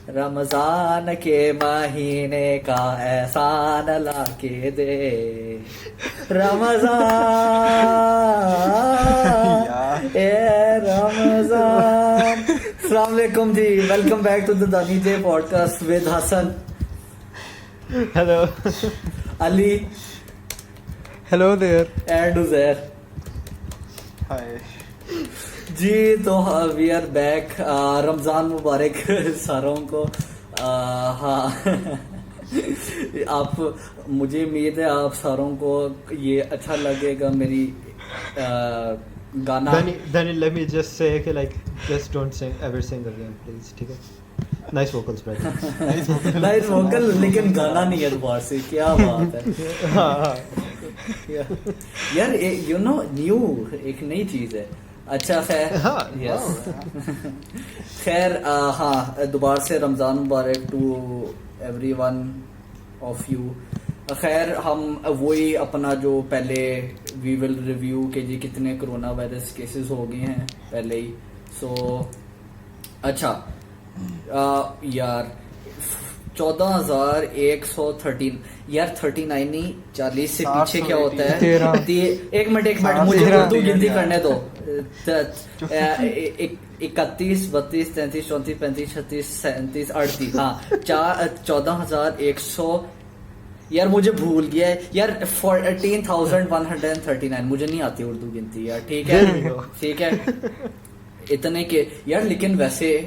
رمضان کے مہینے کا احسان لا کے دے رمضان اے رمضان. السلام علیکم جی, welcome back to the Danny J podcast with Hassan, hello Ali, hello there and Uzair. Hi جی تو وی آر بیک. رمضان مبارک ساروں کو. ہاں آپ, مجھے امید ہے آپ ساروں کو یہ اچھا لگے گا میری گانا. Then let me just say کہ like just don't sing ever sing again please, ٹھیک ہے. Nice vocals brother. Nice vocal, لیکن گانا نہیں ہے دوبارہ سے. کیا بات ہے یار, یو نو نیو ایک نئی چیز ہے. اچھا خیر, یس خیر. ہاں دوبارہ سے رمضان مبارک to every one of you. خیر ہم وہی اپنا جو پہلے وی ول ریویو کہ جی کتنے کرونا وائرس کیسز ہو گئے ہیں پہلے ہی. سو اچھا یار 14,113 یار 39 نہیں 40 سے پیچھے کیا ہوتا ہے. ایک منٹ مجھے اردو گنتی کرنے دو. 31 32 33 34 35 36 37 38. ہاں 14,100 یار مجھے بھول گیا ہے یار. 14,139 مجھے نہیں آتی اردو گنتی یار. ٹھیک ہے ٹھیک ہے اتنے کے یار. لیکن ویسے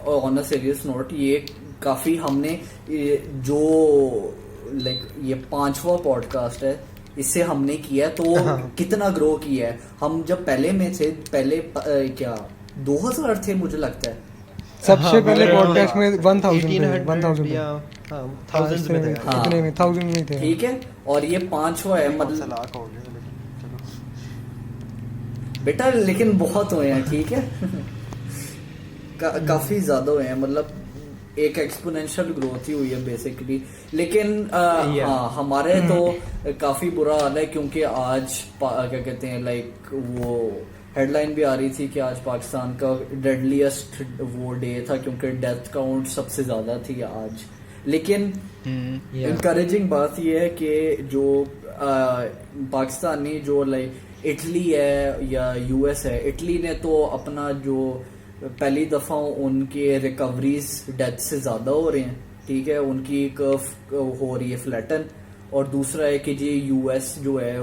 آن اے سیریس نوٹ یہ کافی ہم نے جو لائک یہ 5واں پوڈ کاسٹ ہے اس سے ہم نے کیا ہے تو کتنا گرو کیا ہے. ہم جب پہلے میں تھے پہلے کیا 2,000 تھے مجھے لگتا ہے سب سے پہلے پوڈ کاسٹ میں 1,000 میں تھے. ٹھیک ہے, اور یہ 5واں ہے مطلب بیٹا, لیکن بہت ہوئے ہیں. ٹھیک ہے کافی زیادہ ہوئے ہیں, مطلب ایک ایکسپونینشل گروتھ ہی ہوئی ہے بیسکلی. لیکن ہاں ہمارے تو کافی برا حال ہے کیونکہ آج کیا کہتے ہیں لائک وہ ہیڈ لائن بھی آ رہی تھی کہ آج پاکستان کا ڈیڈلیسٹ وہ ڈے تھا کیونکہ ڈیتھ کاؤنٹ سب سے زیادہ تھی آج. لیکن انکریجنگ بات یہ ہے کہ جو پاکستانی جو لائک اٹلی ہے یا یو ایس ہے, اٹلی نے تو اپنا جو پہلی دفعہ ان کے ریکوریز ڈیتھ سے زیادہ ہو رہے ہیں. ٹھیک ہے, ان کی کرف ہو رہی ہے فلیٹن. اور دوسرا ہے کہ جی یو ایس جو ہے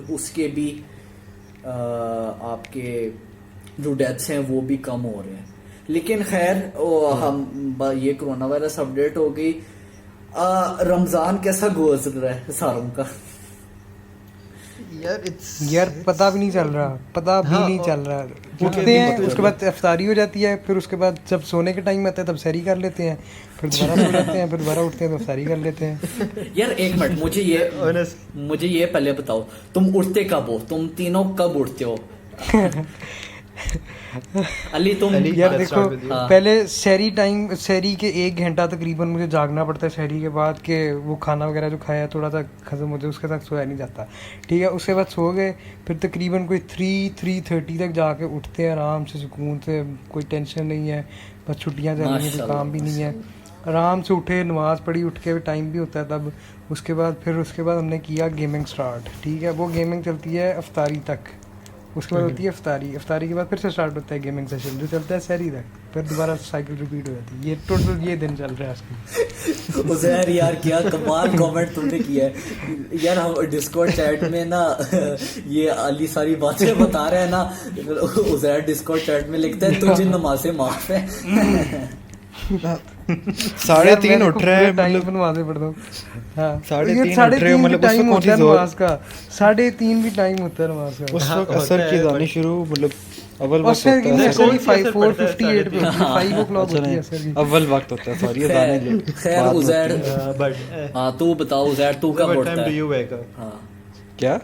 اس کے بھی آپ کے جو ڈیتھس ہیں وہ بھی کم ہو رہے ہیں. لیکن خیر ہم یہ کرونا وائرس اپڈیٹ ہو گئی. رمضان کیسا گزر رہا ہے ساروں کا؟ یار پتہ بھی نہیں چل رہا اٹھتے ہیں اس کے بعد افطاری ہو جاتی ہے, پھر اس کے بعد جب سونے کے ٹائم آتا ہے تب سحری کر لیتے ہیں, پھر دوبارہ سو جاتے ہیں, پھر دوبارہ اٹھتے ہیں تو افطاری کر لیتے ہیں. یار ایک منٹ مجھے یہ پہلے بتاؤ تم اٹھتے کب ہو؟ تم تینوں کب اٹھتے ہو؟ علی تم یار دیکھو پہلے سحری کے 1 گھنٹہ تقریباً مجھے جاگنا پڑتا ہے سحری کے بعد کہ وہ کھانا وغیرہ جو کھایا تھوڑا سا ختم ہو جائے, اس کے تک سویا نہیں جاتا. ٹھیک ہے, اس کے بعد سو گئے, پھر تقریباً کوئی 3:30 تک جا کے اٹھتے ہیں آرام سے سکون سے, کوئی ٹینشن نہیں ہے, بس چھٹیاں چل رہی ہیں, کوئی کام بھی نہیں ہے, آرام سے اٹھے, نماز پڑھی, اٹھ کے ٹائم بھی ہوتا ہے تب. اس کے بعد ہم نے کیا گیمنگ اسٹارٹ. ٹھیک ہے, وہ گیمنگ چلتی ہے افطاری تک, اس کے بعد ہوتی ہے افطاری کے بعد پھر سے اسٹارٹ ہوتا ہے گیمنگ سیشن جو چلتا ہے سحری تک, پھر دوبارہ سائیکل ریپیٹ ہو جاتی ہے. یہ ٹوٹل یہ دن چل رہا ہے اس کا. عزیر یار کیا کمال کامنٹ تم نے کیا ہے یار. ہم ڈسکورڈ چیٹ میں نا یہ علی ساری باتیں بتا رہے ہیں نا, عزیر ڈسکورڈ چیٹ میں لکھتا ہے تجھے نمازیں معاف ہے. 3:30 اٹھ رہا ہے, ٹائم نمازیں پڑھتا ہوں. ہاں 3:30 مطلب ٹائم ہوتا ہے نماز کا, 3:30 بھی ٹائم ہوتا ہے نماز کا. اس وقت اثر کی جانی شروع مطلب اول وقت ہوتا ہے. سوری خیر عزیر ہاں تو بتاؤ عزیر تو کب اٹھتا ہے؟ ہاں کیا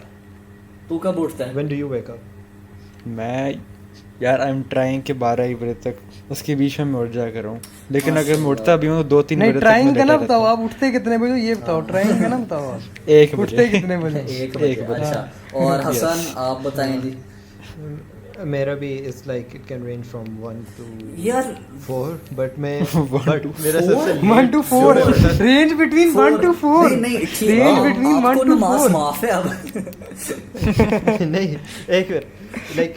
تو کب اٹھتا ہے؟ when do you wake up؟ میں یار آئی ایم ٹرائنگ کہ 12 بجے تک اس کے بیچ میں اٹھ جا کروں, لیکن اگر میں اٹھتا بھی ہوں تو 2-3 بجے تک. ٹرائنگ کا نا بتاؤ آپ اٹھتے کتنے بجے, یہ بتاؤ ٹرائنگ کا نا بتاؤ آپ 1 بجے اٹھتے کتنے بجے. 1 بجے. اچھا, اور حسن آپ بتائیں جی. میرا بھی it's like it can range from 1 to یار 4 but میں but میرا سب سے 1 to 4 رینج بٹوین 1 to 4 نہیں رینج بٹوین 1 to 4 معاف ہے اب. نہیں ایک لائک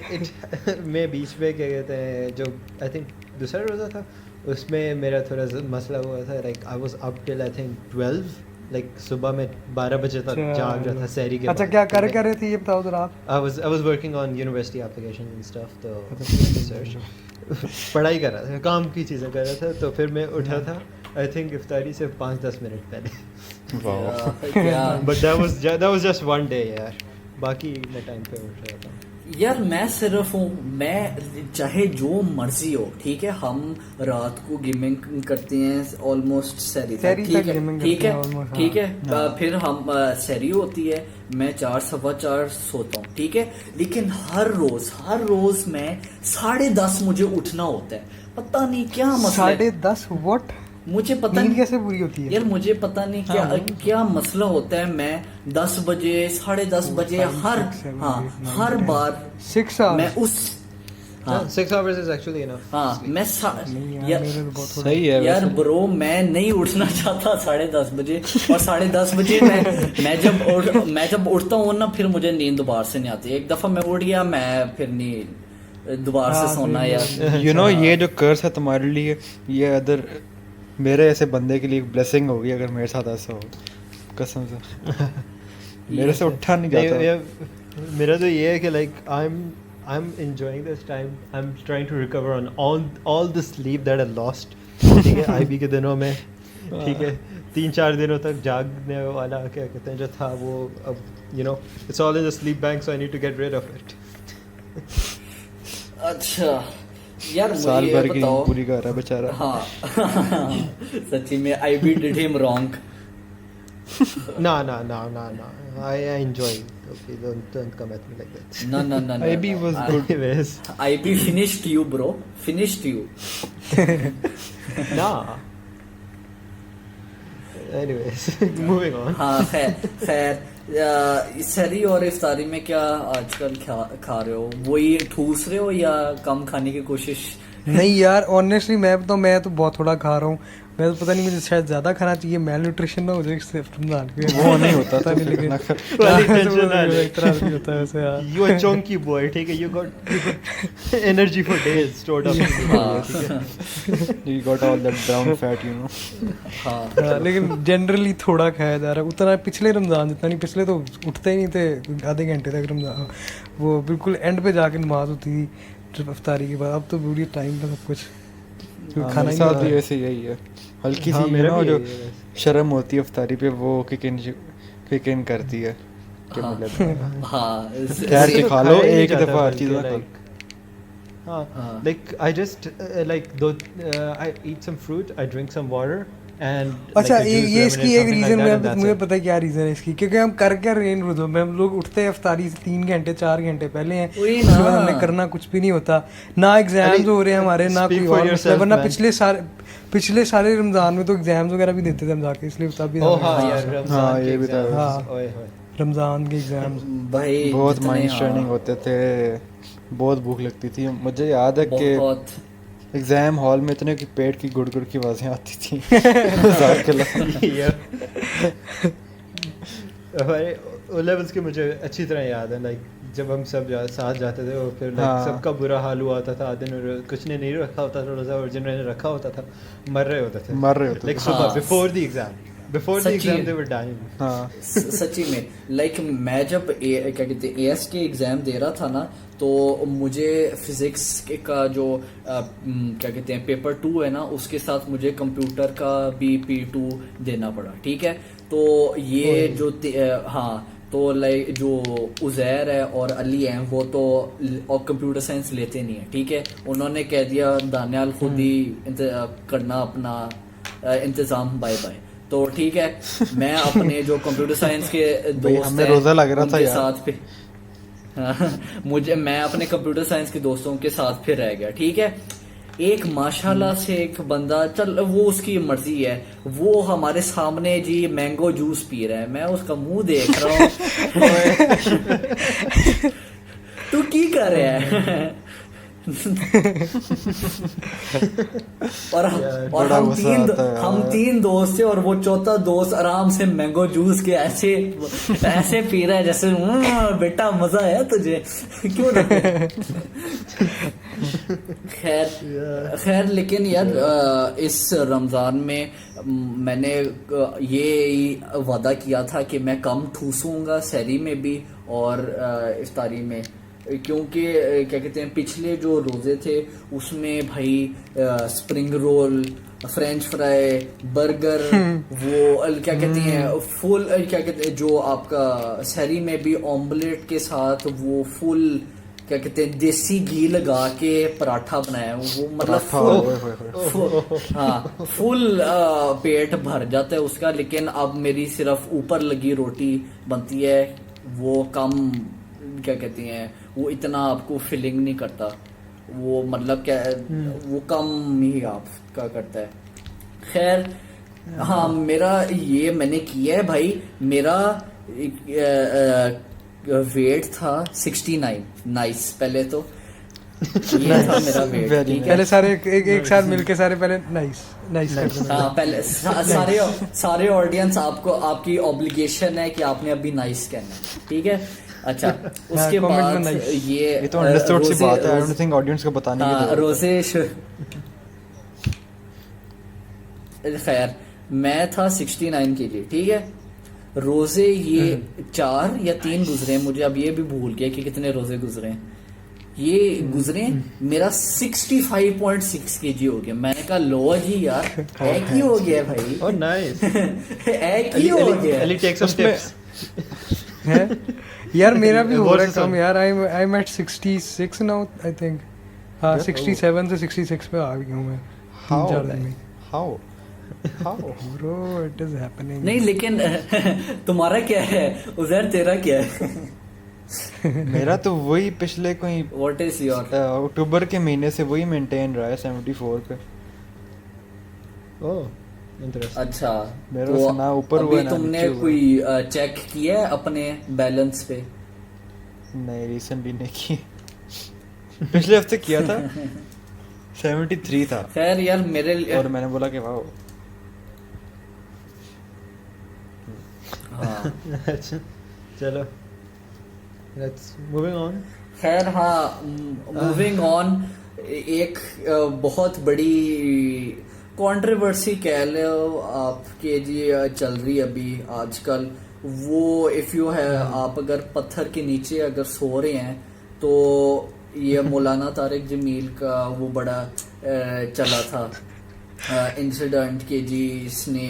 میں بیچ میں کیا کہتے ہیں جو آئی تھنک دوسرا روزہ تھا اس میں میرا تھوڑا مسئلہ ہوا تھا like I was up till I think 12 like صبح میں 12 بجے تک جاگ رہا تھا سحری کے. اچھا کیا کر رہے تھے یہ بتاؤ ذرا آپ. I was working on university applications and stuff تو پڑھائی کر رہا تھا کام کی چیزیں کر رہا تھا تو پھر میں اٹھا تھا آئی تھنک افطاری سے 5-10 منٹ پہلے. But that was just one day یار باقی میں ٹائم پہ اٹھ رہا تھا. یار میں صرف ہوں میں چاہے جو مرضی ہو ٹھیک ہے ہم رات کو گیمنگ کرتے ہیں آلموسٹ سیری ٹھیک ہے پھر ہم سیری ہوتی ہے میں 4-4:15 سوتا ہوں ٹھیک ہے لیکن ہر روز میں 10:30 مجھے اٹھنا ہوتا ہے. پتہ نہیں کیا مسئلہ ہے 10:30 واٹ مجھے پتہ نیند نہیں کیسے پوری ہوتی ہے یار مجھے پتہ نہیں کیا مسئلہ ہوتا ہے. میں 10 بجے 10:30 بجے ہر بار 6 hours میں اس 6 hours is actually enough. میں صحیح ہے یار برو میں نہیں اٹھنا چاہتا 10:30 بجے اور 10:30 بجے میں جب اٹھتا ہوں نا پھر مجھے نیند دوبارہ سے نہیں آتی. ایک دفعہ میں اٹھ گیا میں پھر نہیں دوبارہ سے سونا. یار یو نو یہ جو کرس ہے تمہارے لیے یہ ادر میرے ایسے بندے کے لیے ایک بلیسنگ ہوگی اگر میرے ساتھ ایسا ہو قسم سے. میرے سے اٹھا نہیں جاتا. میرا تو یہ ہے کہ like I'm enjoying this time. I'm trying to recover on all the sleep that I lost. ٹھیک ہے IB کے دنوں میں ٹھیک ہے 3-4 دنوں تک جاگنے والا کیا کہتے ہیں جو تھا وہ اب you know it's all in the sleep bank so I need to get rid of it. اچھا یار سال مجھے بھر یہ کی بتاؤ پوری کر رہا بیچارہ. ہاں سچی میں I did him wrong. No, I enjoy. Okay, don't come at me like that. No. IB was good. Anyways, IB finished you bro. Finished you. nah. Anyways, moving on. ہاں خیر سحری اور افطاری میں کیا آج کل کھا رہے ہو؟ وہی ٹھوس رہے ہو یا کم کھانے کی کوشش؟ نہیں یار آنیسٹلی میں بتاؤں میں تو بہت تھوڑا کھا رہا ہوں. میں تو پتہ نہیں مجھے شاید زیادہ کھانا چاہیے میل نیوٹریشن نہ ہو جائے اس سے رمضان کے. وہ نہیں ہوتا تھا نہیں لیکن ایک طرح سے ہوتا ہے ویسے. You are chunky boy, ٹھیک ہے you got energy for days stored up. You got all that brown fat, you know. ہاں لیکن جنرلی تھوڑا کھایا جا رہا ہے اتنا پچھلے رمضان جتنا نہیں. پچھلے تو اٹھتے ہی نہیں تھے آدھے گھنٹے تک رمضان وہ بالکل اینڈ پہ جا کے نماز ہوتی تھی افطاری کے بعد. اب تو پوری ٹائم پہ سب کچھ کھانا ساتھ بھی ایسے یہی ہے. ہلکی سی میرا جو شرم ہوتی ہے افطاری پہ وہ کک ان کرتی ہے کہ مطلب خیر کے کھا لو ایک دفعہ ہر چیز نہ. Like I just like I eat some fruit, I drink some water and اچھا یہ اس کی ایک ریزن مجھے پتہ ہے کیا ریزن ہے اس کی کیونکہ ہم کر کے رین روزوں میں ہم لوگ اٹھتے ہیں افطاری سے 3 گھنٹے 4 گھنٹے پہلے ہیں اس کے بعد ہم نے کرنا کچھ بھی نہیں ہوتا. نہ ایگزامز ہو رہے ہیں ہمارے نہ کوئی اور مسئلہ. ورنہ پچھلے سارے رمضان میں تو ایگزامز وغیرہ بھی دیتے تھے ہم جا کے اس لیے تب بھی ہاں یہ بھی تھا رمضان کے ایگزامز بھائی بہت مائنڈ اسٹریننگ ہوتے تھے. بہت بھوک لگتی تھی. مجھے یاد ہے کہ ایگزام ہال میں اتنے کی پیٹ کی گڑ گڑ کی آوازیں آتی تھیں. ہمارے او لیولس کے مجھے اچھی طرح یاد ہے لائک جب ہم سب ساتھ جاتے تھے اور پھر سب کا برا حال ہوا ہوتا تھا. کچھ نے نہیں رکھا ہوتا تھا روزہ اور جنہوں نے رکھا ہوتا تھا مر رہے ہوتے تھے لائک صبح before the exam they were dying. سچی میں لائک میں جب کیا کہتے ہیں AS کے ایگزام دے رہا تھا نا تو مجھے فزکس کا جو کیا کہتے ہیں پیپر 2 ہے نا اس کے ساتھ مجھے کمپیوٹر کا بھی P2 دینا پڑا. ٹھیک ہے تو یہ جو ہاں تو لائک جو عزیر ہے اور علی ہیں وہ تو کمپیوٹر سائنس لیتے نہیں ہیں. ٹھیک ہے انہوں نے کہہ دیا دانیال خود ہی کرنا اپنا انتظام بائے بائے. تو ٹھیک ہے میں اپنے جو کمپیوٹر سائنس کے دوست ہیں ساتھ پہ میں اپنے کمپیوٹر سائنس کے دوستوں کے ساتھ پھر رہ گیا. ٹھیک ہے ایک ماشاءاللہ سے ایک بندہ چل وہ اس کی مرضی ہے وہ ہمارے سامنے جی مینگو جوس پی رہا ہے. میں اس کا منہ دیکھ رہا ہوں تو کی کر رہا ہے اور ہم تین دوست تھے اور وہ چوتھا دوست آرام سے مینگو جوس کے ایسے پی رہا ہے جیسے بیٹا مزہ ہے تجھے کیوں نہ. خیر لیکن یار اس رمضان میں میں نے یہ وعدہ کیا تھا کہ میں کم ٹھوسوں گا سحری میں بھی اور افطاری میں, کیونکہ کیا کہتے ہیں پچھلے جو روزے تھے اس میں بھائی spring roll, French fry, burger, وہ کیا کہتے ہیں فل کیا کہتے ہیں جو آپ کا سحری میں بھی آملیٹ کے ساتھ وہ فل کیا کہتے ہیں دیسی گھی لگا کے پراٹھا بنایا, وہ مطلب فل پیٹ بھر جاتا ہے اس کا. لیکن اب میری صرف اوپر لگی روٹی بنتی ہے, وہ کم کیا کہتی ہیں وہ اتنا آپ کو فیلنگ نہیں کرتا, وہ مطلب کیا وہ کم ہی آپ کا کرتا ہے. خیر ہاں میرا یہ میں نے کیا ہے بھائی, میرا ویٹ تھا 69. نائس. پہلے تو یہ تھا میرا ویٹ, پہلے سارے ایک ساتھ مل کے سارے پہلے نائس. ہاں پہلے سارے آڈینس آپ کو آپ کی اوبلیگیشن ہے کہ آپ نے ابھی نائس کہنا ہے, ٹھیک ہے. اچھا اس کے بعد یہ تو انڈرسٹوڈ سی بات ہے, آئی ڈونٹ تھنک آڈینس کو بتانے کی ضرورت ہے. روزے خیر میں تھا 69 کے لیے, ٹھیک ہے. روزے یہ 4 یا 3 گزرے, مجھے اب یہ بھی بھول گیا کہ کتنے روزے گزرے. یہ گزرے میرا 65.6 kg ہو گیا. میں نے کہا لو جی یار ایک ہی ہو گیا بھائی, ایک ہی ہو گیا. یار میرا بھی ہو رہا ہے کم یار, I am at 66 now I think. ہاں 67 سے 66 پہ آ گیا ہوں میں 3-4 دن میں. Bro, it is happening. نہیں لیکن تمہارا کیا ہے عزیر, تیرا کیا ہے؟ میرا تو وہی پچھلے کوئی What is your اکتوبر کے مہینے سے وہی مینٹین رہا ہے 74 پہ. اچھا میرا سنا اوپر ہوا ہے. تم نے کوئی چیک کیا ہے اپنے بیلنس پہ؟ نہیں ریسنٹلی نہیں کی, پچھلے ہفتے کیا تھا 73 تھا. خیر یار میرے اور میں نے بولا کہ واو. چلو موونگ آن. خیر ہاں موونگ آن, ایک بہت بڑی کنٹروورسی کہہ لو آپ کے جی چل رہی ابھی آج کل. وہ اف یو ہے آپ اگر پتھر کے نیچے اگر سو رہے ہیں تو یہ مولانا طارق جمیل کا وہ بڑا چلا تھا انسیڈنٹ کہ جی اس نے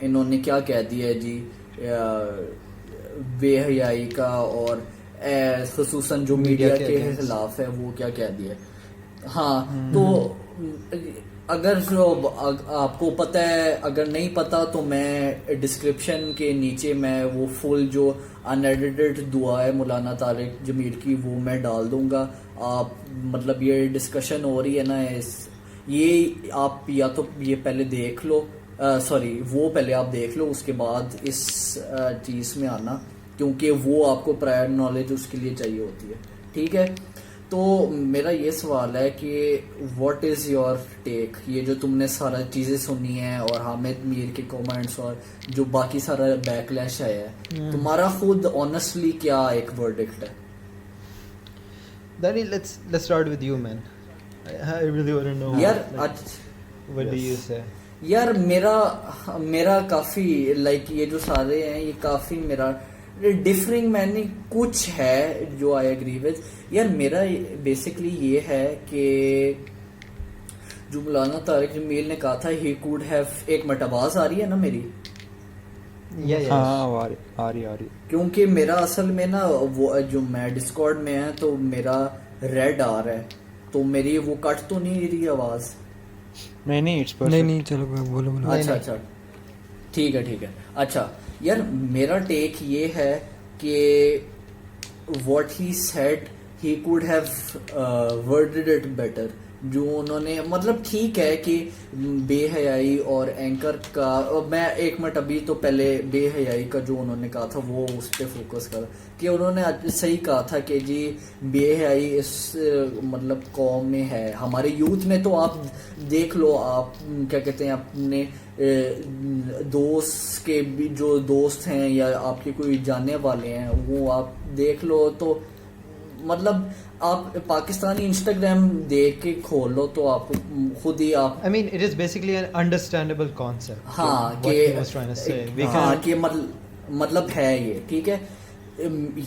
انہوں نے کیا کہہ دیا جی بے حیائی کا, اور خصوصاً جو میڈیا کے خلاف ہے وہ کیا کہہ دیا. ہاں تو اگر آپ کو پتہ ہے, اگر نہیں پتا تو میں ڈسکرپشن کے نیچے میں وہ فل جو ان ایڈیٹڈ دعا ہے مولانا طارق جمیل کی وہ میں ڈال دوں گا. آپ مطلب یہ ڈسکشن ہو رہی ہے نا, یہ آپ یا تو یہ پہلے دیکھ لو, سوری وہ پہلے آپ دیکھ لو, اس کے بعد اس چیز میں آنا, کیونکہ وہ آپ کو پرائر نالج اس کے لیے چاہیے ہوتی ہے, ٹھیک ہے. تو میرا یہ سوال ہے کہ واٹ از یور ٹیک, یہ جو تم نے سارا چیزیں سنی ہیں اور حامد میر کے کومنٹس اور جو باقی سارا بیک لیش آیا ہے, تمہارا خود آنیسٹلی کیا ایک ورڈکٹ ہے؟ Danny, let's start with you, man. I really want to know. What do you say? یار میرا کافی لائک یہ جو سارے ہیں یہ کافی میرا ڈفرنگ, میں نے کچھ ہے جو آئی ایگری ود. یار میرا بیسکلی یہ ہے کہ جو مولانا طارق جمیل نے کہا تھا ہی کوڈ ہیو, ایک منٹ آواز آ رہی ہے نا میری؟ ہاں آ رہی. کیونکہ میرا اصل میں نا وہ جو میں ڈسکارڈ میں ہے تو میرا ریڈ آ رہا ہے, تو میری وہ کٹ تو نہیں رہی آواز؟ نہیں چلو بولو. اچھا ٹھیک ہے. اچھا یار میرا ٹیک یہ ہے کہ what he said he could have worded it better, جو انہوں نے مطلب ٹھیک ہے کہ بے حیائی اور اینکر کا میں ایک منٹ ابھی تو پہلے بے حیائی کا جو انہوں نے کہا تھا وہ اس پہ فوکس کر کہ انہوں نے صحیح کہا تھا کہ جی بے حیائی اس مطلب قوم میں ہے, ہمارے یوتھ میں. تو آپ دیکھ لو, آپ کیا کہتے ہیں اپنے دوست کے بھی جو دوست ہیں یا آپ کے کوئی جاننے والے ہیں وہ آپ دیکھ لو تو مطلب آپ پاکستانی انسٹاگرام دیکھ کے کھول لو تو آپ خود ہی آپ I mean it is basically an understandable concept. ہاں what he was trying to say. We ہاں can کہ مطلب ہے یہ ٹھیک ہے.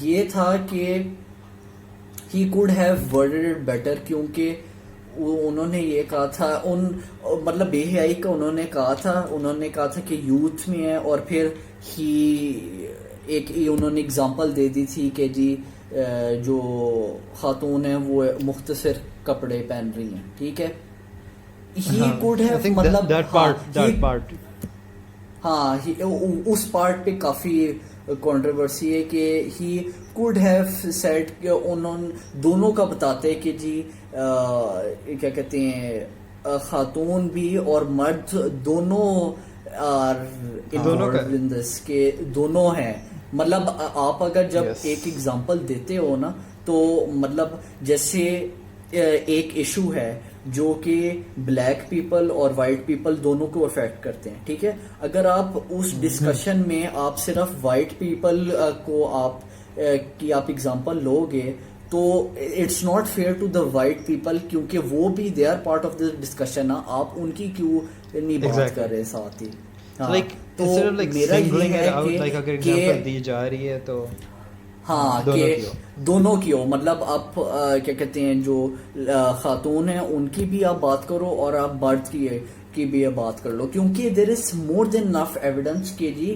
یہ تھا کہ he could have worded it better کیونکہ انہوں نے یہ کہا تھا مطلب بے حیائی کا انہوں نے کہا تھا کہ یوتھ میں ہے, اور پھر انہوں نے اگزامپل دے دی تھی کہ جی جو خاتون ہیں وہ مختصر کپڑے پہن رہی ہیں, ٹھیک ہے. he could I have think مطلب that part ہاں اس پارٹ پہ کافی کنٹروورسی ہے کہ he could have said کہ انہوں دونوں کا بتاتے کہ جی کیا کہتے ہیں خاتون بھی اور مرد دونوں کے دونوں ہیں. مطلب آپ اگر جب ایک ایگزامپل دیتے ہو نا تو مطلب جیسے ایک ایشو ہے جو کہ بلیک پیپل اور وائٹ پیپل دونوں کو افیکٹ کرتے ہیں, ٹھیک ہے. اگر آپ اس ڈسکشن میں آپ صرف وائٹ پیپل کو آپ ایگزامپل لو گے تو it's not fair to the white people, کیونکہ وہ بھی they are part of the discussion. آپ ان کی کیوں نہیں بات کر رہے ساتھ ہی. تو میرا یہ ہے کہ دی جا رہی ہے تو ہاں کہ دونوں کی ہو, مطلب آپ کیا کہتے ہیں جو خاتون ہیں ان کی بھی آپ بات کرو اور آپ مرد کی بھی بات کر لو, کیونکہ دیر از مور دین انف ایویڈنس کہ جی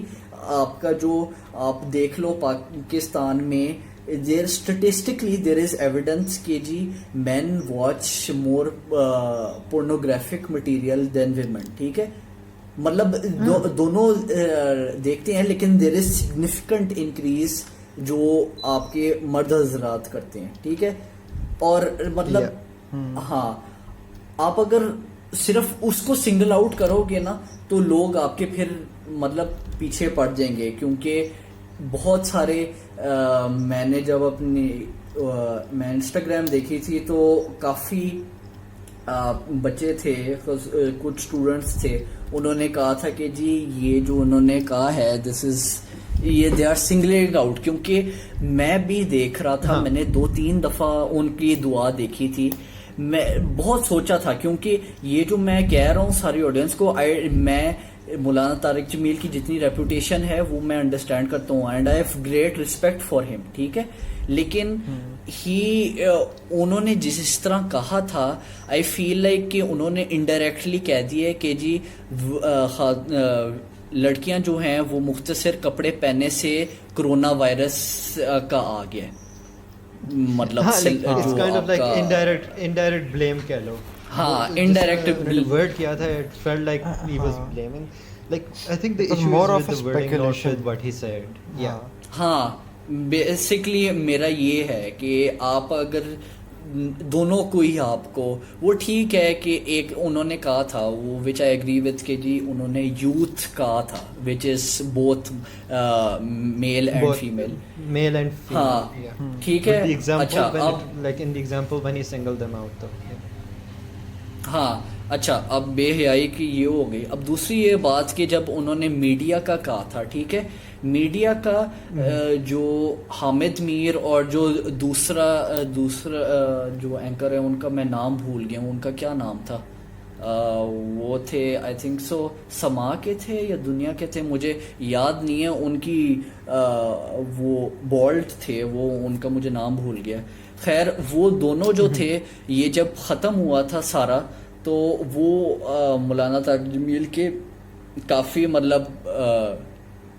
آپ کا جو آپ دیکھ لو پاکستان میں دیر اسٹیٹسٹکلی دیر از ایویڈنس کہ جی مین واچ مور پورنوگرافک مٹیریل دین ویمن, ٹھیک ہے. مطلب دونوں دیکھتے ہیں لیکن دیر از سگنیفیکنٹ انکریز جو آپ کے مرد حضرات کرتے ہیں, ٹھیک ہے. اور مطلب ہاں آپ اگر صرف اس کو سنگل آؤٹ کرو گے نا تو لوگ آپ کے پھر مطلب پیچھے پڑ جائیں گے, کیونکہ بہت سارے میں نے جب میں انسٹاگرام دیکھی تھی تو کافی بچے تھے, کچھ اسٹوڈنٹس تھے, انہوں نے کہا تھا کہ جی یہ جو انہوں نے کہا ہے دس از یہ دے آر سنگلنگ آؤٹ. کیونکہ میں بھی دیکھ رہا تھا, میں نے 2-3 دفعہ ان کی دعا دیکھی تھی, میں بہت سوچا تھا کیونکہ یہ جو میں کہہ رہا ہوں ساری آڈینس کو, میں مولانا طارق جمیل کی جتنی ریپوٹیشن ہے وہ میں انڈرسٹینڈ کرتا ہوں and I have great respect for ہم, ٹھیک ہے. لیکن انہوں نے جس طرح کہا تھا آئی فیل لائک کہ انہوں نے انڈائریکٹلی کہہ دیا کہ جی لڑکیاں جو ہیں وہ مختصر کپڑے پہننے سے کرونا وائرس کا آ گیا ہے, مطلب انڈائریکٹ بلیم کہہ لو. ہاں انڈائریکٹ ورڈ کیا تھا, it felt like he was blaming, like I think the issue more is of with a the wording, not speculation. with what he said. ہاں بیسکلی میرا یہ ہے کہ آپ اگر دونوں کو ہی آپ کو وہ ٹھیک ہے کہ ایک انہوں نے کہا تھا وہ وچ آئی ایگری وتھ کہ جی انہوں نے یوتھ کہا تھا which is both male and female. ہاں ٹھیک ہے. اچھا اب like in the example when he singled them out though. ہاں اچھا اب بے حیائی کی یہ ہو گئی. اب دوسری یہ بات کہ جب انہوں نے میڈیا کا کہا تھا, ٹھیک ہے, میڈیا کا جو حامد میر اور جو دوسرا جو اینکر ہے ان کا میں نام بھول گیا ہوں, ان کا کیا نام تھا, وہ تھے آئی تھنک سو سما کے تھے یا دنیا کے تھے, مجھے یاد نہیں ہے. ان کی وہ بالڈ تھے, وہ ان کا مجھے نام بھول گیا. خیر وہ دونوں جو تھے یہ جب ختم ہوا تھا سارا تو وہ مولانا طارق جمیل کے کافی مطلب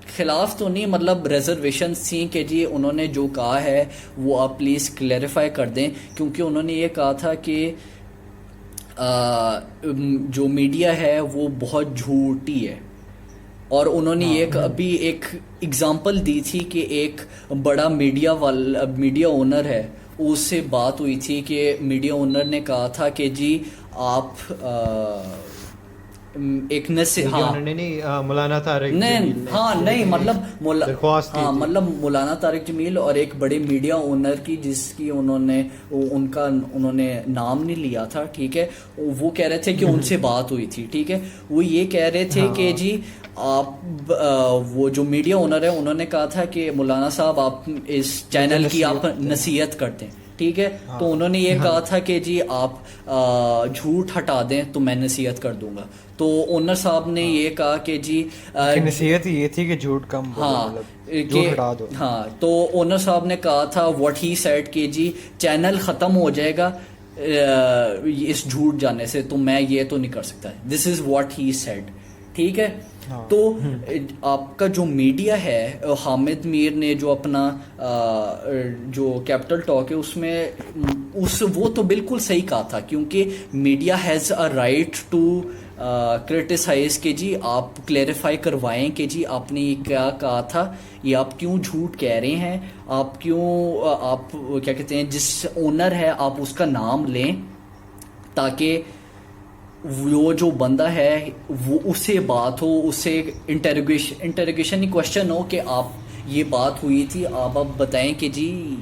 خلاف تو نہیں, مطلب ریزرویشنز تھیں کہ جی انہوں نے جو کہا ہے وہ آپ پلیز کلیریفائی کر دیں, کیونکہ انہوں نے یہ کہا تھا کہ جو میڈیا ہے وہ بہت جھوٹی ہے. اور انہوں نے یہ ابھی ایک ایگزامپل دی تھی کہ ایک بڑا میڈیا اونر ہے, اس سے بات ہوئی تھی کہ میڈیا اونر نے کہا تھا کہ جی آپ ایک مولانا طارق نہیں مطلب مطلب مولانا طارق جمیل اور ایک بڑے میڈیا اونر کی جس کی انہوں نے نام نہیں لیا تھا, ٹھیک ہے, وہ کہہ رہے تھے کہ ان سے بات ہوئی تھی, ٹھیک ہے, وہ یہ کہہ رہے تھے کہ جی آپ وہ جو میڈیا اونر ہے انہوں نے کہا تھا کہ مولانا صاحب آپ اس چینل کی آپ نصیحت کرتے ہیں, ٹھیک ہے, تو انہوں نے یہ کہا تھا کہ جی آپ جھوٹ ہٹا دیں تو میں نصیحت کر دوں گا. تو اونر صاحب نے یہ کہا کہ جی نصیحت یہ تھی کہ جھوٹ کم ہٹا دو. ہاں, تو اونر صاحب نے کہا تھا واٹ ہی سیڈ کہ جی چینل ختم ہو جائے گا اس جھوٹ جانے سے, تو میں یہ تو نہیں کر سکتا. دس از واٹ ہی سیڈ, ٹھیک ہے. تو آپ کا جو میڈیا ہے, حامد میر نے جو اپنا جو کیپٹل ٹاک ہے اس میں وہ تو بالکل صحیح کہا تھا, کیونکہ media has a right to criticise کہ جی آپ کلیریفائی کروائیں کہ جی آپ نے یہ کیا کہا تھا, یہ آپ کیوں جھوٹ کہہ رہے ہیں, آپ کیا کہتے ہیں جس اونر ہے آپ اس کا نام لیں تاکہ وہ جو بندہ ہے وہ اس سے بات ہو, اس سے انٹروگیشن کوشچن ہو کہ آپ یہ بات ہوئی تھی, آپ بتائیں کہ جی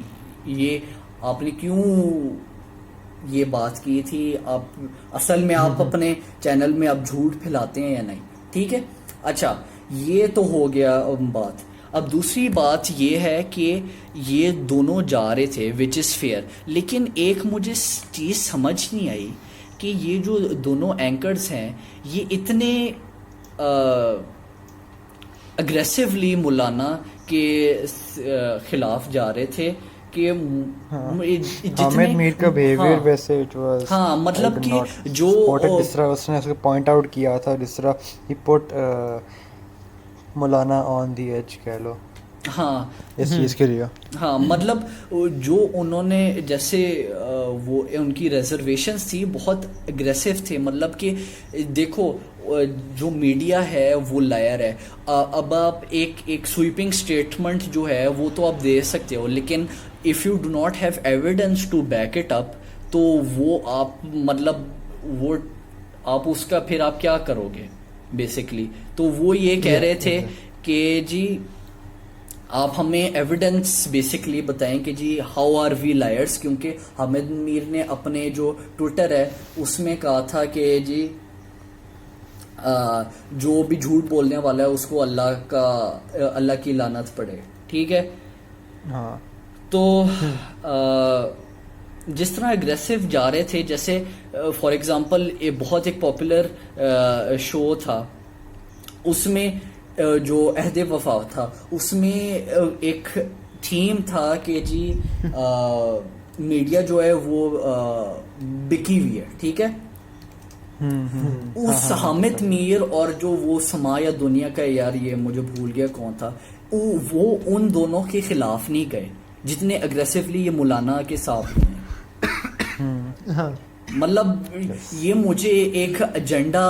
یہ آپ نے کیوں یہ بات کی تھی, آپ اصل میں آپ اپنے چینل میں آپ جھوٹ پھیلاتے ہیں یا نہیں, ٹھیک ہے. اچھا, یہ تو ہو گیا بات. اب دوسری بات یہ ہے کہ یہ دونوں جا رہے تھے وچ از فیئر, لیکن ایک مجھے چیز سمجھ نہیں آئی کہ یہ جو دونوں اینکرز ہیں یہ اتنے اگریسولی مولانا کے خلاف جا رہے تھے کہ حامد میر کا بیہیویئر ویسے ہاں مطلب کہ جو جس طرح اس نے اس کو پوائنٹ آؤٹ کیا تھا, جس طرح ہی پٹ مولانا آن دی ایج کہہ لو, ہاں اس چیز کے لیے. ہاں مطلب جو انہوں نے جیسے وہ ان کی ریزرویشنز تھی بہت اگریسو تھے, مطلب کہ دیکھو جو میڈیا ہے وہ لائر ہے. اب آپ ایک سویپنگ اسٹیٹمنٹ جو ہے وہ تو آپ دے سکتے ہو, لیکن if you do not have evidence to back it up تو وہ آپ مطلب وہ آپ اس کا پھر آپ کیا کرو گے بیسکلی. تو وہ یہ کہہ رہے تھے کہ جی آپ ہمیں ایویڈنس بیسکلی بتائیں کہ جی ہاؤ آر وی لائرس, کیونکہ حامد میر نے اپنے جو ٹویٹر ہے اس میں کہا تھا کہ جی جو بھی جھوٹ بولنے والا ہے اس کو اللہ کی لعنت پڑے, ٹھیک ہے. ہاں تو جس طرح اگریسو جا رہے تھے, جیسے فار ایگزامپل بہت ایک پاپولر شو تھا, اس میں جو عہد وفا تھا اس میں ایک تھیم تھا کہ جی میڈیا جو ہے وہ بکی ہوئی ہے, ٹھیک ہے. اس حامد میر اور جو وہ سما یا دنیا کا, یار یہ مجھے بھول گیا کون تھا, وہ ان دونوں کے خلاف نہیں گئے جتنے اگریسولی یہ مولانا کے ساتھ ہیں. مطلب یہ مجھے ایک ایجنڈا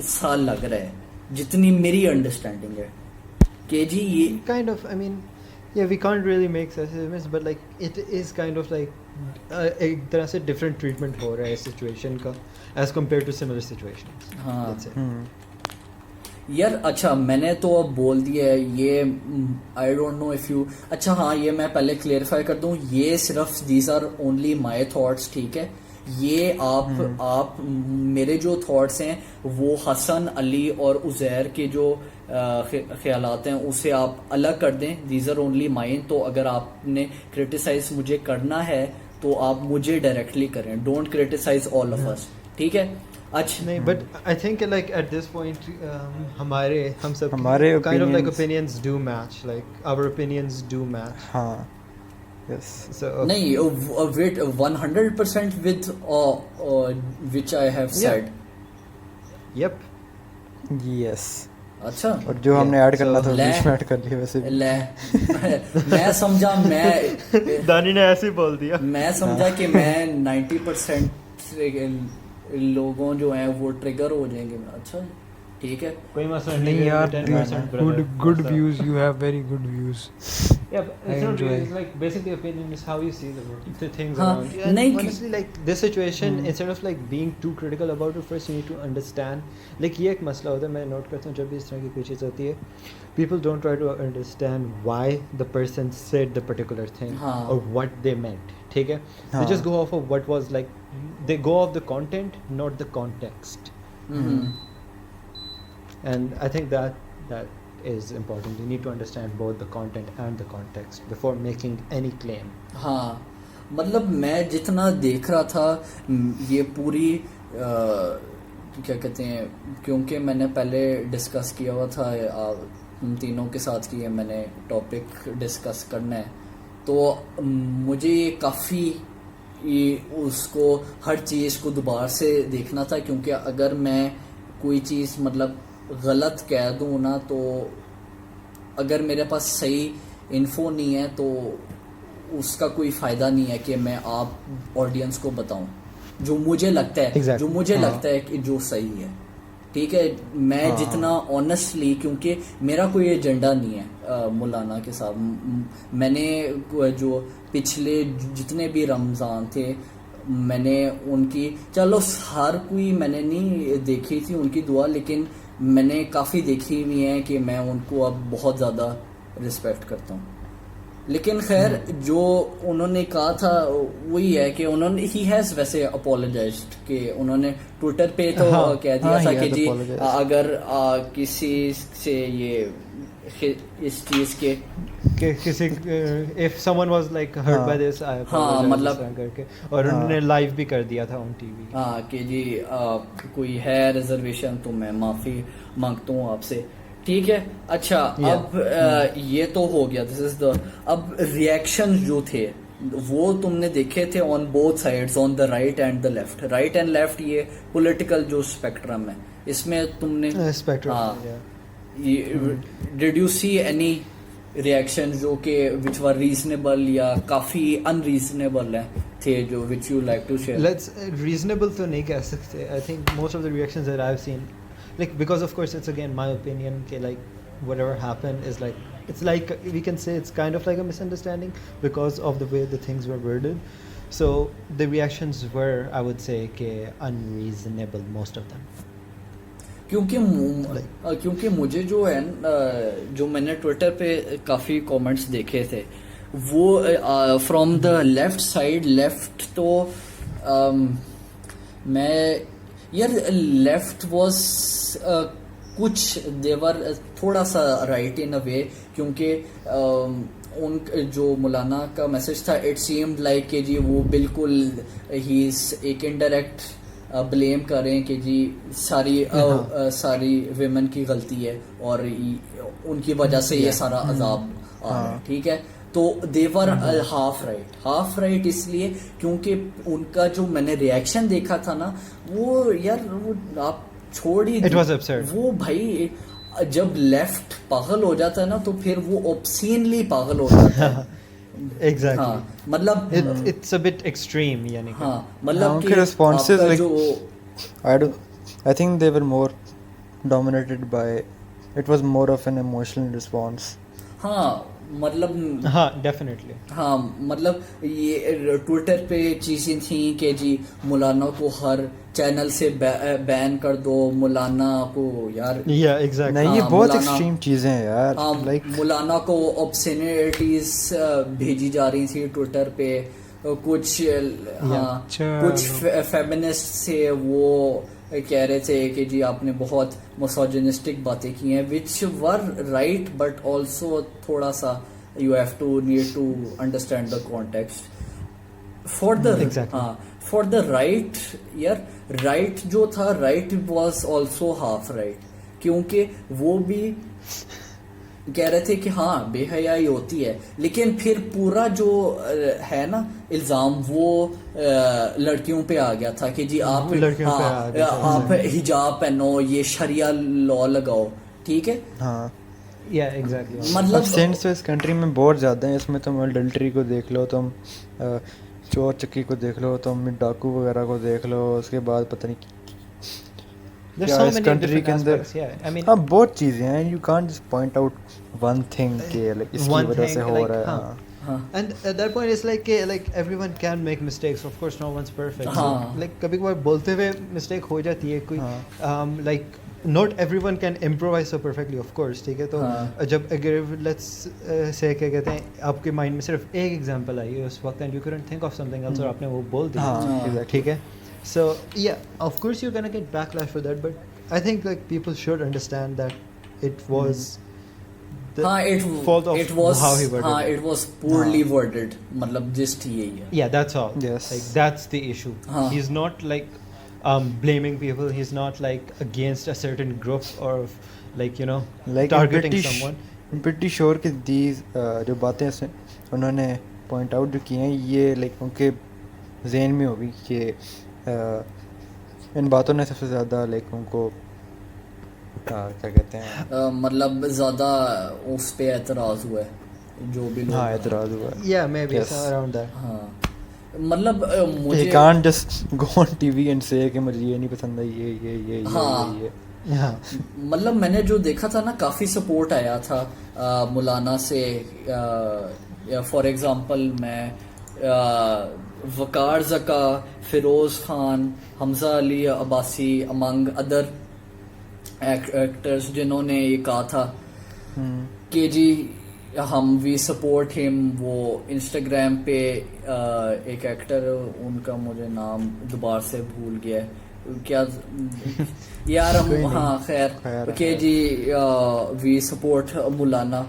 سا لگ رہا ہے جتنی میری انڈرسٹینڈنگ ہے کہ جی یہ kind of, I mean, yeah, we can't really make such statements, but like it is kind of like ایک طرح سے different treatment ہو رہا ہے اس situation کا as compared to similar situations. ہاں یار. اچھا میں نے تو اب بول دیا ہے یہ, I don't know if you, اچھا ہاں یہ میں پہلے کلیئرفائی کر دوں, یہ صرف these are only my thoughts, ٹھیک ہے. یہ آپ میرے جو تھاٹس ہیں وہ حسن علی اور عزیر کے جو خیالات ہیں اسے آپ الگ کر دیں, دیز آر اونلی مائن. تو اگر آپ نے کرٹیسائز مجھے کرنا ہے تو آپ مجھے ڈائریکٹلی کریں, don't criticise all of us, ٹھیک ہے. اچھا نہیں, but I think like at this point ہم سب kind of like opinions do match, like our opinions do match. ہاں yes. So نہیں, with 100% with which I have said. Yep. Yes. اچھا, اور جو ہم نے ایڈ کرنا تھا بیچ میں ایڈ کر لیا. ویسے میں سمجھا, میں دانی نے ایسے ہی بول دیا, میں سمجھا کہ میں 90% لوگوں جو ہیں وہ ٹریگر ہو جائیں گے. اچھا ٹھیک ہے, کوئی مسئلہ نہیں یار, good views, you have very good views. Yeah, but I it's not enjoy. really, it's like basically opinion is how you see the world, the things Haan, around you. And nahin, honestly, like this situation, instead of like being too critical about it, first you need to understand. Like یہ ایک مسئلہ ہوتا ہے, میں note کرتا ہوں جب بھی اس طرح کی کوئی چیز ہوتی ہے, people don't try to understand why the person said the particular thing or what they meant. ٹھیک ہے, they just go off of what was like, they go off the content, not the context. And I think that is important. You need to understand both the content and the context before making any claim. ہاں مطلب میں جتنا دیکھ رہا تھا یہ پوری کیا کہتے ہیں, کیونکہ میں نے پہلے ڈسکس کیا ہوا تھا ہم تینوں کے ساتھ کہ میں نے ٹاپک ڈسکس کرنا ہے, تو مجھے یہ کافی اس کو ہر چیز کو دوبارہ سے دیکھنا تھا, کیونکہ اگر میں کوئی چیز مطلب غلط کہہ دوں نا, تو اگر میرے پاس صحیح انفو نہیں ہے تو اس کا کوئی فائدہ نہیں ہے کہ میں آپ آڈینس کو بتاؤں جو مجھے لگتا ہے جو مجھے لگتا ہے کہ جو صحیح ہے. ٹھیک ہے, میں جتنا آنیسٹلی, کیونکہ میرا کوئی ایجنڈا نہیں ہے مولانا کے ساتھ. میں نے جو پچھلے جتنے بھی رمضان تھے میں نے ان کی, چلو ہر کوئی میں نے نہیں دیکھی تھی ان کی دعا, لیکن میں نے کافی دیکھی ہوئی ہیں کہ میں ان کو اب بہت زیادہ رسپیکٹ کرتا ہوں. لیکن خیر جو انہوں نے کہا تھا وہی ہے کہ انہوں نے ہی ہیز ویسے اپولوجائزڈ, کہ انہوں نے ٹویٹر پہ تو کہہ دیا تھا کہ جی اگر کسی سے یہ اس چیز کے کسی if someone was like hurt by this, I apologize, مطلب کر کے, اور انہوں نے لائیو بھی کر دیا تھا on TV. ہاں کہ جی کوئی ہے ریزرویشن تو میں معافی مانگتا ہوں آپ سے. ٹھیک ہے, اچھا اب یہ تو ہو گیا, دس از دا. اب ریئیکشن جو تھے وہ تم نے دیکھے تھے on both sides, on the right and the left. Right and left یہ پولیٹیکل جو اسپیکٹرم ہے اس میں تم نے did you see any reaction جو کہ وچ ور ریزنیبل یا کافی ان ریزنیبل تھے, جو which you like to share? Let's reasonable تو نہیں کہہ سکتے. I think most of the reactions that I have seen, like because of course it's again my opinion ke like whatever happened is like, it's like we can say it's kind of like a misunderstanding because of the way the things were worded. So the reactions were, I would say, ke unreasonable, most of them. کیونکہ مجھے جو ہے جو میں نے Twitter پہ کافی comments دیکھے تھے وہ from the left side, left تو میں یار لیفٹ واز کچھ دیور تھوڑا سا رائٹ ان اے وے, کیونکہ ان جو مولانا کا میسج تھا اٹ سیمڈ لائک کہ جی وہ بالکل ہی ایک انڈائریکٹ بلیم کریں کہ جی ساری ویمن کی غلطی ہے اور ان کی وجہ سے یہ سارا عذاب آ رہا ہے. ٹھیک ہے, تو دیور ہاف رائٹ اس لیے کیونکہ ان کا جو میں نے ریئیکشن دیکھا تھا نا وہ یار وہ آپ چھوڑ ہی, وہ بھائی جب لیفٹ پاگل ہو جاتا ہے نا تو پھر وہ اوبسینلی پاگل ہو جاتا ہے. Exactly. مطلب it's a bit extreme, یعنی ہاں مطلب کہ responses like I think they were more dominated by, it was more of an emotional response. ہاں مطلب ہاں ڈیفینیٹلی, ہاں مطلب یہ ٹویٹر پہ چیزیں تھیں کہ جی مولانا کو ہر چینل سے بین کر دو, مولانا کو یار نہیں یہ بہت ایکسٹریم چیزیں ہیں یار, مولانا کو آبسینیٹیز بھیجی جا رہی تھی ٹویٹر پہ, کچھ کچھ فیمنسٹ سے وہ کہہ رہے تھے کہ جی آپ نے بہت مسوجنسٹک باتیں کی ہیں which were right, but also تھوڑا سا you have to need to understand the context for the right. یار رائٹ جو تھا, right was also half right, کیونکہ وہ بھی کہہ رہے تھے کہ ہاں بے حیائی ہوتی ہے, لیکن پھر پورا جو ہے نا الزام وہ لڑکیوں پہ آ گیا تھا کہ جی آپ حجاب پہنو, یہ شریعہ لا لگاؤ. ٹھیک ہے, ہاں مطلب سینس اس کنٹری میں بہت زیادہ ہیں. اس میں تم اڈلٹری کو دیکھ لو, تم چور چکی کو دیکھ لو, تم ڈاکو وغیرہ کو دیکھ لو, اس کے بعد پتہ نہیں there's کیا so اس many کنٹری different کے اندر aspects. Yeah, I mean, ہاں بہت چیزیں ہیں, you can't just point out one thing کہ like اس کی one وجہ thing, سے ہو like, رہا ہے. ہاں and at that point it's like everyone can make mistakes, of course no one's perfect, so ہاں. like کبھی کبھار بولتے ہوئے mistake ہو جاتی ہے کوئی, like not everyone can improvise so perfectly, of course, ٹھیک ہے. تو جب اگر let's say کیا کہتے ہیں آپ کے مائنڈ میں صرف ایک ایگزامپل آئی ہے اس وقت and you couldn't think of something else اور آپ نے وہ بول دیا, ٹھیک ہے. So yeah, of course you're gonna get backlash for that, but I think like people should understand that it was the fault of how he worded it. it was poorly worded, matlab just یہی ہے. Yeah, that's all. Yes. Like that's the issue. He's not like blaming people. He's not like against a certain group or like, you know, like targeting someone. I'm pretty sure کہ these جو باتیں انہوں نے point out جو کی ہیں یہ like ان کے ذہن میں ہوگی کہ ان باتوں نے سب سے زیادہ لائک ان کو کیا کہتے ہیں مطلب زیادہ اس پہ اعتراض ہوا ہے جو بھی لوگ. ہاں اعتراض ہوا ہے. Yeah, maybe around that. ہاں مطلب مجھے you can't just go on TV and say کہ مجھے یہ نہیں پسند ہے یہ ہاں مطلب میں نے جو دیکھا تھا نا کافی سپورٹ آیا تھا مولانا سے. فار ایگزامپل میں وقار زکا, Feroz Khan, Hamza Ali Abbasi among other actors جنہوں نے یہ کہا تھا کہ جی ہم وی سپورٹ ہم. وہ انسٹاگرام پہ ایک ایکٹر ان کا مجھے نام دوبارہ سے بھول گیا ہے کیا یار ہم, ہاں خیر کہ جی وی سپورٹ مولانا,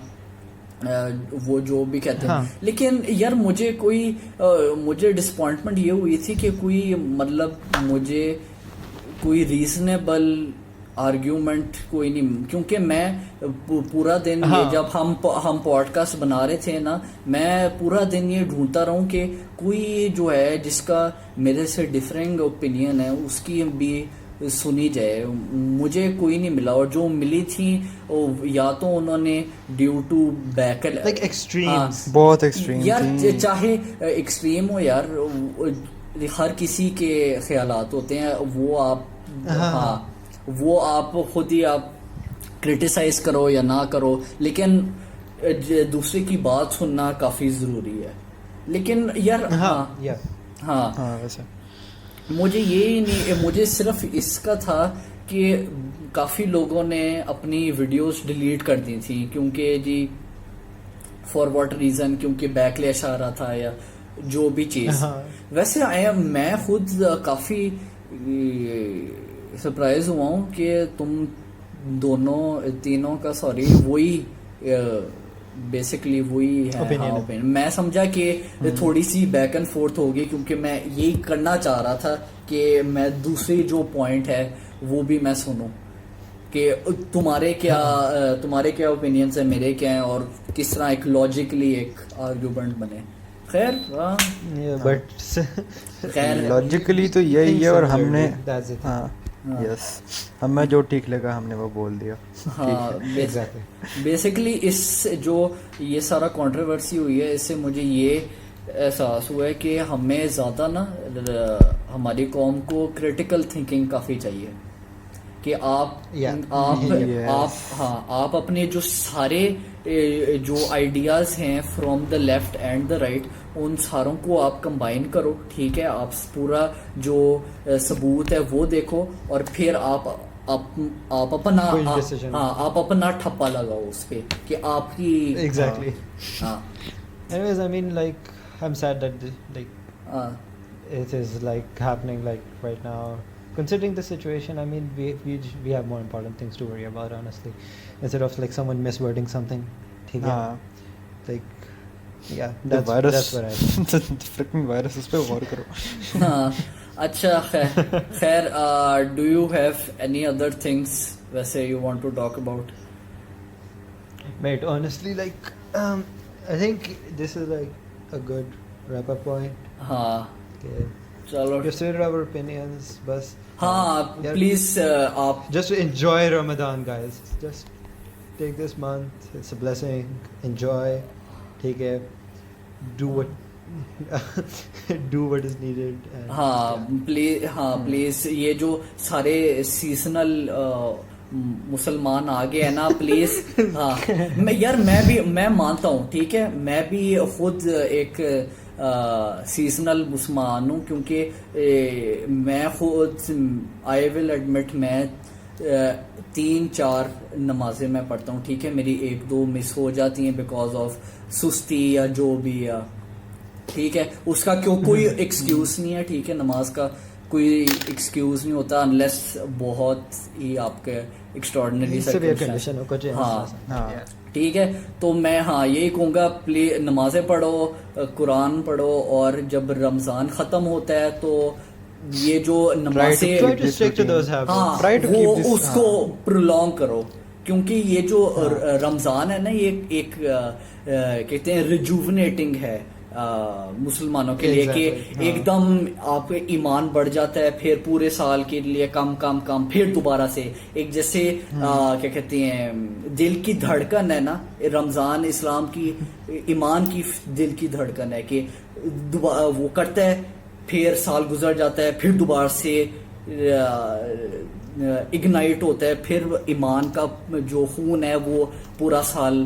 وہ جو بھی کہتے ہیں. لیکن یار مجھے ڈسپوائنٹمنٹ یہ ہوئی تھی کہ کوئی مطلب مجھے کوئی ریزنیبل آرگیومنٹ کوئی نہیں, کیونکہ میں پورا دن یہ جب ہم پوڈ کاسٹ بنا رہے تھے نا میں پورا دن یہ ڈھونڈتا رہوں کہ کوئی جو ہے جس کا میرے سے ڈفرنگ اوپینین ہے اس کی بھی سنی جائے. مجھے کوئی نہیں ملا, اور جو ملی تھی یا تو انہوں نے ڈیو ٹو بیک بہت ایکسٹریم یار, چاہے ایکسٹریم ہو یار, ہر کسی کے خیالات ہوتے ہیں, وہ آپ خود ہی آپ کرٹیسائز کرو یا نہ کرو, لیکن دوسرے کی بات سننا کافی ضروری ہے. لیکن یار ہاں ویسے مجھے یہی نہیں, مجھے صرف اس کا تھا کہ کافی لوگوں نے اپنی ویڈیوز ڈیلیٹ کر دی تھیں کیونکہ جی فار واٹ ریزن, کیونکہ بیک لیش آ رہا تھا یا جو بھی چیز. ویسے میں خود کافی سرپرائز ہوا ہوں کہ تم تینوں کا وہی بیسکلی وہی ہے. میں سمجھا کہ تھوڑی سی بیک اینڈ فورتھ ہوگی کیونکہ میں یہی کرنا چاہ رہا تھا کہ میں دوسری جو پوائنٹ ہے وہ بھی میں سنوں کہ تمہارے کیا اوپینینس ہیں, میرے کیا ہیں, اور کس طرح ایک لاجیکلی ایک آرگیومنٹ بنے. خیر لاجیکلی تو یہی ہے, اور ہم نے یس ہمیں جو ٹھیک لگا ہم نے وہ بول دیا. ہاں بیسکلی اس جو یہ سارا کنٹروورسی ہوئی ہے اس سے مجھے یہ احساس ہوا ہے کہ ہمیں زیادہ نا ہماری قوم کو کریٹیکل تھنکنگ کافی چاہیے کہ آپ اپنے جو سارے جو آئیڈیاز ہیں from the left and the right ان ساروں کو آپ کمبائن کرو, ٹھیک ہے, آپ پورا جو ثبوت ہے وہ دیکھو اور پھر آپ اپنا ٹھپا لگاؤ اس پہ کہ آپ کی exactly. Anyways, I mean like I'm sad that like it is like happening like right now. Considering the situation, I mean we have more important things to worry about, honestly, instead of like someone miswording something. Like yeah, that's what I think. The freaking virus اس پہ غور کرو. اچھا خیر do you have any other things ویسے you want to talk about? Mate, honestly like I think this is like a good wrap up point. Okay. چلو You stated our opinions, بس ہاں please آپ just enjoy Ramadan, guys. Just take this month, it's a blessing. Enjoy, ٹھیک ہے, do what do what is needed. And, ہاں please یہ جو سارے سیزنل مسلمان آگے ہیں نا پلیز. ہاں میں مانتا ہوں ٹھیک ہے, میں بھی خود ایک سیزنل مسلمان ہوں, کیونکہ میں خود آئی ول ایڈمٹ میں 3-4 نمازیں میں پڑھتا ہوں ٹھیک ہے, میری 1-2 مس ہو جاتی ہیں بیکاز آف سستی یا جو بھی ٹھیک ہے, اس کا کوئی ایکسکیوز نہیں ہے ٹھیک ہے, نماز کا کوئی ایکسکیوز نہیں ہوتا انلیس بہت ہی آپ کے ایکسٹراڈنری condition ہو کچھ. ہاں ٹھیک ہے. تو میں یہی کہوں گا نمازیں پڑھو, قرآن پڑھو, اور جب رمضان ختم ہوتا ہے تو یہ جو نمازیں وہ اس کو پرولونگ کرو, کیونکہ یہ جو رمضان ہے نا یہ ایک کہتے ہیں ریجوونیٹنگ ہے مسلمانوں کے لیے, کہ ایک دم آپ کا ایمان بڑھ جاتا ہے, پھر پورے سال کے لیے کم پھر دوبارہ سے ایک جیسے کیا کہتے ہیں دل کی دھڑکن ہے نا, رمضان اسلام کی ایمان کی دل کی دھڑکن ہے کہ وہ کرتا ہے, پھر سال گزر جاتا ہے, پھر دوبارہ سے اگنائٹ ہوتا ہے, پھر ایمان کا جو خون ہے وہ پورا سال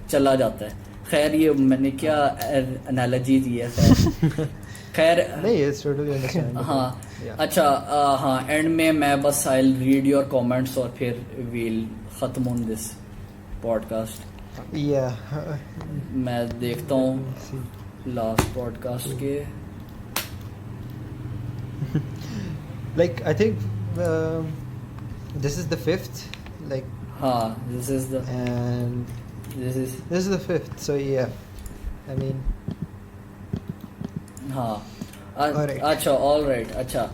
چلا جاتا ہے. خیر یہ میں نے کیا انالوجی دی ہے, خیر ہاں اچھا ہاں اینڈ میں بس آئی ریڈ یور کامنٹس اور پھر ویل ختم آن دس پوڈ کاسٹ. میں دیکھتا ہوں لاسٹ پوڈ کاسٹ کے like I think this is the 5th, like this is the and this is the 5th, so yeah, I mean اچھا all right اچھا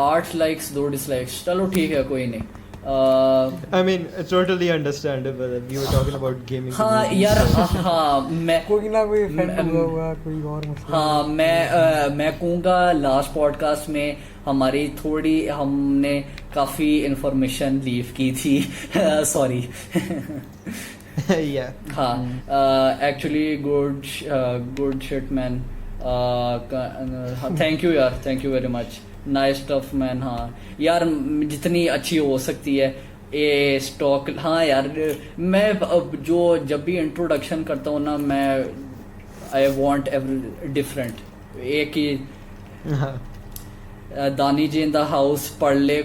8 likes 2 ڈسلائکس, چلو ٹھیک ہے کوئی نہیں. I mean it's totally understandable that we were talking about gaming. ہاں یار میں کوئی نہ کوئی کوئی اور مسئلہ. ہاں میں کہوں گا لاسٹ پوڈ کاسٹ میں ہماری تھوڑی ہم نے کافی انفارمیشن لیو کی تھی, سوری. ہاں actually good shit man, thank you یار, thank you very much, nice stuff man. ہاں یار جتنی اچھی ہو سکتی ہے یہ اسٹاک. ہاں یار میں جو جب بھی انٹروڈکشن کرتا ہوں نا میں آئی وانٹ ڈفرینٹ. ایک ہی دانی جی ان دا ہاؤس پڑھ لے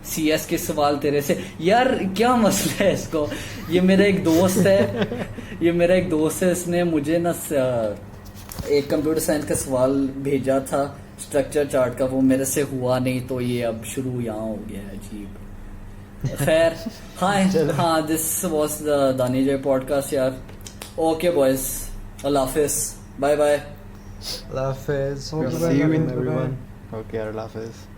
سی ایس کے سوال تیرے سے. یار کیا مسئلہ ہے اس کو, یہ میرا ایک دوست ہے, اس نے مجھے نا ایک کمپیوٹر سائنس کا سوال بھیجا تھا اسٹرکچر چارٹ کا, وہ میرے سے ہوا نہیں تو یہ اب شروع یہاں ہو گیا ہے, عجیب. خیر ہاں this was the Danny J pod cost یار. اوکے بوائز, اللہ حافظ, بائے بائے. اللہ حافظ. See you in everyone. Okay, اللہ حافظ.